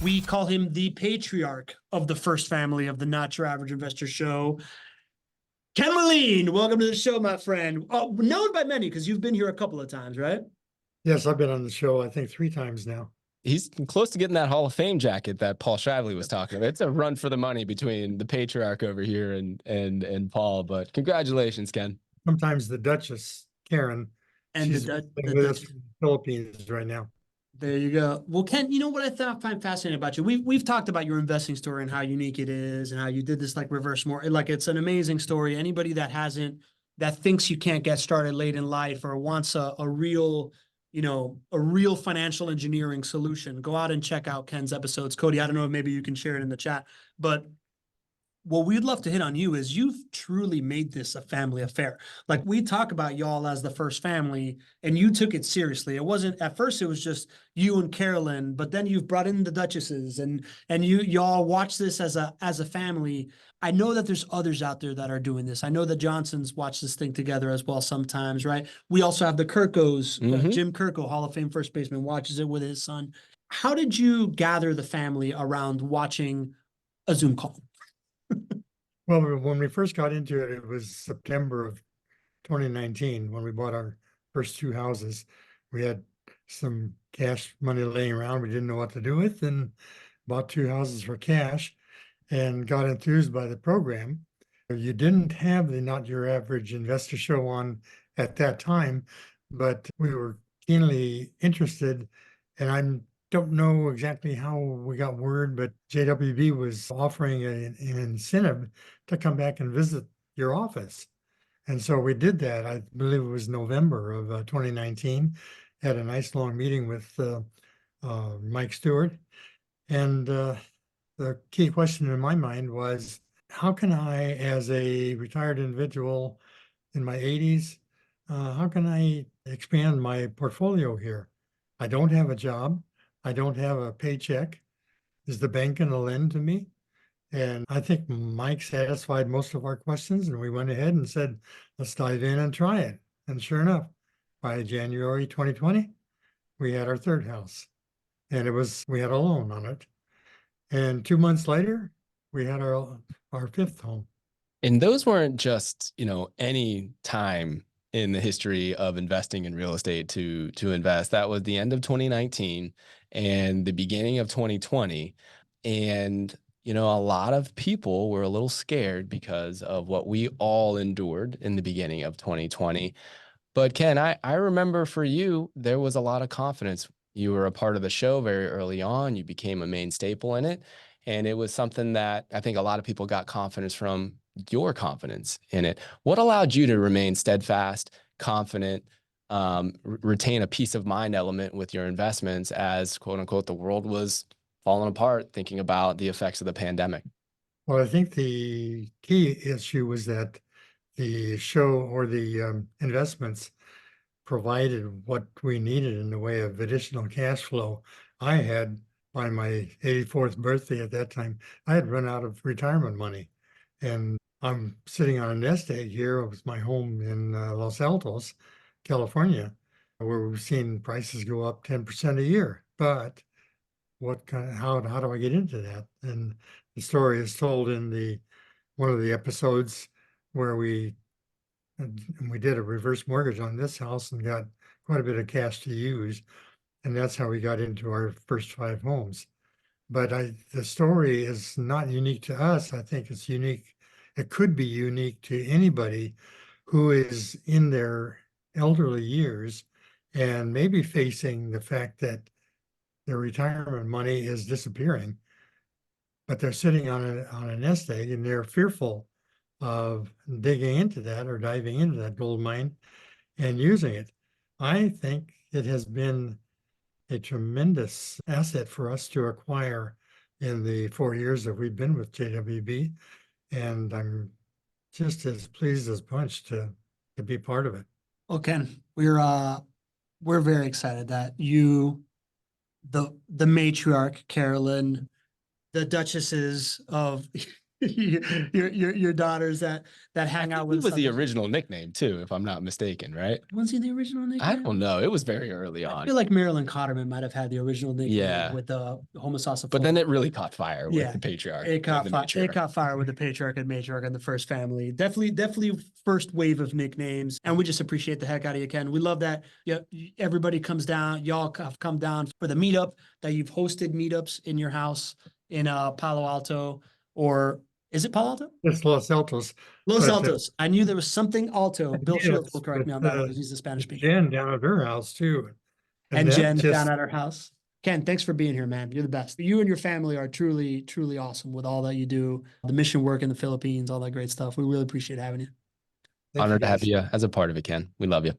We call him the patriarch of the first family of the Not Your Average Investor show. Ken Meleen, welcome to the show, my friend. Oh, known by many because you've been here a couple of times, right? Yes, I've been on the show, I think 3 times now. He's close to getting that Hall of Fame jacket that Paul Shively was talking about. It's a run for the money between the patriarch over here and Paul, but congratulations, Ken. Sometimes the Duchess, Karen, And she's the with us in the Philippines right now. There you go. Well, Ken, you know what I find fascinating about you? We've talked about your investing story and how unique it is and how you did this like reverse more. Like it's an amazing story. Anybody that thinks you can't get started late in life or wants a real, a real financial engineering solution, go out and check out Ken's episodes. Cody, I don't know if maybe you can share it in the chat, but what we'd love to hit on you is you've truly made this a family affair. Like we talk about y'all as the first family and you took it seriously. It wasn't at first, it was just you and Carolyn, but then you've brought in the Duchesses and y'all watch this as a family. I know that there's others out there that are doing this. I know the Johnsons watch this thing together as well sometimes, right? We also have the Kirkos, Jim Kirko, Hall of Fame first baseman, watches it with his son. How did you gather the family around watching a Zoom call? Well, when we first got into it, it was September of 2019 when we bought our first 2 houses. We had some cash money laying around we didn't know what to do with, and bought 2 houses for cash and got enthused by the program. You didn't have the Not Your Average Investor show on at that time, but we were keenly interested, and I don't know exactly how we got word, but JWB was offering an incentive to come back and visit your office. And so we did that. I believe it was November of 2019, had a nice long meeting with Mike Stewart. And the key question in my mind was, how can I, as a retired individual in my 80s, how can I expand my portfolio here? I don't have a job. I don't have a paycheck. Is the bank going to lend to me? And I think Mike satisfied most of our questions, and we went ahead and said, let's dive in and try it. And sure enough, by January 2020, we had our 3rd house, and we had a loan on it. And 2 months later, we had our 5th home. And those weren't just, any time in the history of investing in real estate to invest. That was the end of 2019 and the beginning of 2020. And, a lot of people were a little scared because of what we all endured in the beginning of 2020. But Ken, I remember for you, there was a lot of confidence. You were a part of the show very early on. You became a main staple in it. And it was something that I think a lot of people got confidence from your confidence in it. What allowed you to remain steadfast, confident, retain a peace of mind element with your investments as, quote unquote, the world was falling apart, thinking about the effects of the pandemic? Well, I think the key issue was that the show or the investments provided what we needed in the way of additional cash flow. I had, by my 84th birthday at that time, I had run out of retirement money. And I'm sitting on a nest egg here. It was my home in Los Altos, California, where we've seen prices go up 10% a year. But how do I get into that? And the story is told in one of the episodes where we did a reverse mortgage on this house and got quite a bit of cash to use. And that's how we got into our first 5 homes. But the story is not unique to us. I think it's unique. It could be unique to anybody who is in their elderly years and maybe facing the fact that their retirement money is disappearing, but they're sitting on a nest egg and they're fearful of digging into that or diving into that gold mine and using it. I think it has been a tremendous asset for us to acquire in the 4 years that we've been with JWB. And I'm just as pleased as punch to be part of it. Well, Ken, we're very excited that you, the matriarch, Carolyn, the Duchesses of your daughters that I hang out think with it us. was on the the- original nickname too, if I'm not mistaken, right? Was he the original nickname? I don't know. It was very early I on. feel like Marilyn Cotterman might have had the original nickname Yeah. with the homosassa. But then it really caught fire with Yeah, the patriarch. It caught and the fire. It matriarch. caught fire with the patriarch and matriarch and the first family. Definitely first wave of nicknames. And we just appreciate the heck out of you, Ken. We love that. Yeah, everybody comes down. Y'all have come down for the meetup, that you've hosted meetups in your house in Palo Alto, or is it Palo Alto? It's Los Altos. Los But, Altos. I knew there was something Alto. Bill Shields will correct me on that but, because he's a Spanish speaker. Jen down at her house too. And that Jen just- down at her house. Ken, thanks for being here, man. You're the best. You and your family are truly, truly awesome with all that you do, the mission work in the Philippines, all that great stuff. We really appreciate having you. thank you, Honored to have guys. you as a part of it, Ken. We love you.